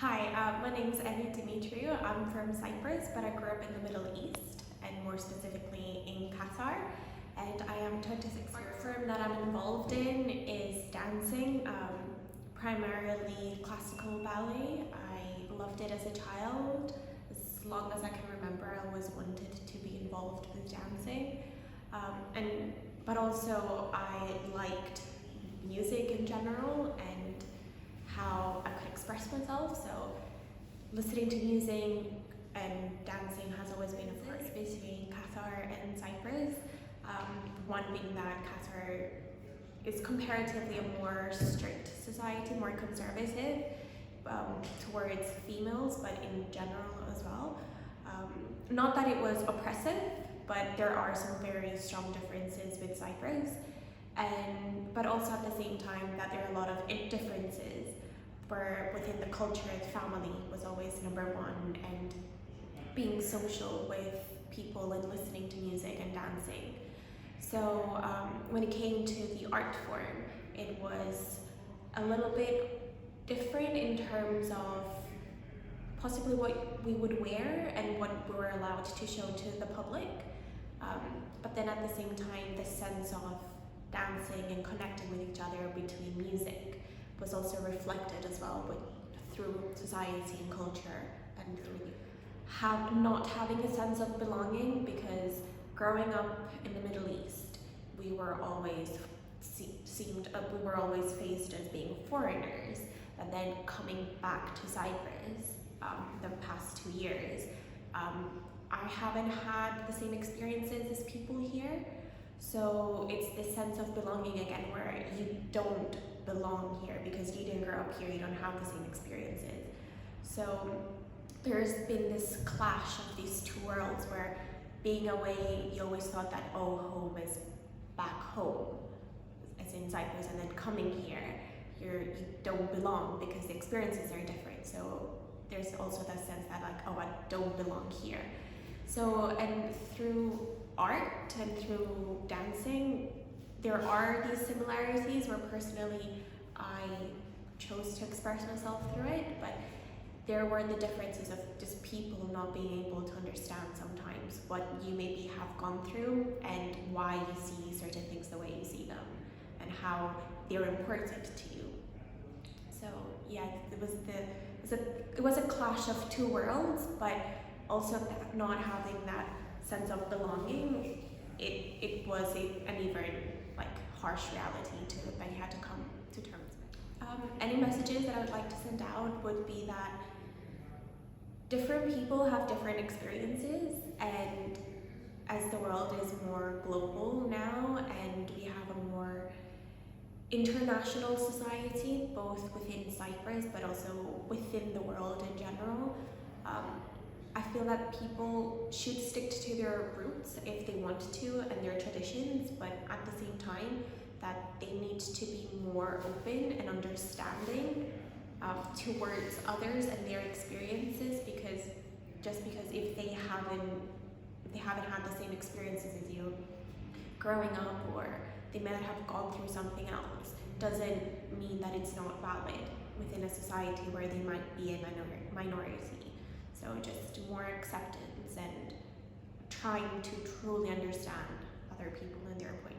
Hi, my name's Dimitriou. I'm from Cyprus, but I grew up in the Middle East, and more specifically in Qatar. And I am 26 years old. The firm that I'm involved in is dancing, primarily classical ballet. I loved it as a child. As long as I can remember, I always wanted to be involved with dancing. But also I liked music in general and how I could express myself. So listening to music and dancing has always been a part between Qatar and Cyprus. One being that Qatar is comparatively a more strict society, more conservative towards females, but in general as well. Not that it was oppressive, but there are some very strong differences with Cyprus, but also at the same time that there are a lot of differences where within the culture, family was always number one, and being social with people and listening to music and dancing. So when it came to the art form, it was a little bit different in terms of possibly what we would wear and what we were allowed to show to the public. But then at the same time, the sense of dancing and connecting with each other between music was also reflected as well through society and culture, and through not having a sense of belonging, because growing up in the Middle East, we were always faced as being foreigners, and then coming back to Cyprus the past 2 years, I haven't had the same experiences as people here. So it's this sense of belonging again, where you don't belong here because you didn't grow up here, you don't have the same experiences. So there's been this clash of these two worlds, where being away, you always thought that, oh, home is back home, as in Cyprus, and then coming here, you don't belong because the experiences are different. So there's also that sense that, like, oh, I don't belong here. So, and through art and through dancing, there are these similarities where personally I chose to express myself through it, but there were the differences of just people not being able to understand sometimes what you maybe have gone through and why you see certain things the way you see them and how they're important to you. So yeah, it was a clash of two worlds, but also not having that sense of belonging, it was an even harsh reality that you had to come to terms with. Any messages that I would like to send out would be that different people have different experiences, and as the world is more global now and we have a more international society, both within Cyprus but also within the world in general, I feel that people should stick to their roots if they want to and their traditions, but at the same time that they need to be more open and understanding towards others and their experiences, because if they haven't had the same experiences as you growing up, or they might have gone through something else, doesn't mean that it's not valid within a society where they might be a minority. So just more acceptance and trying to truly understand other people and their point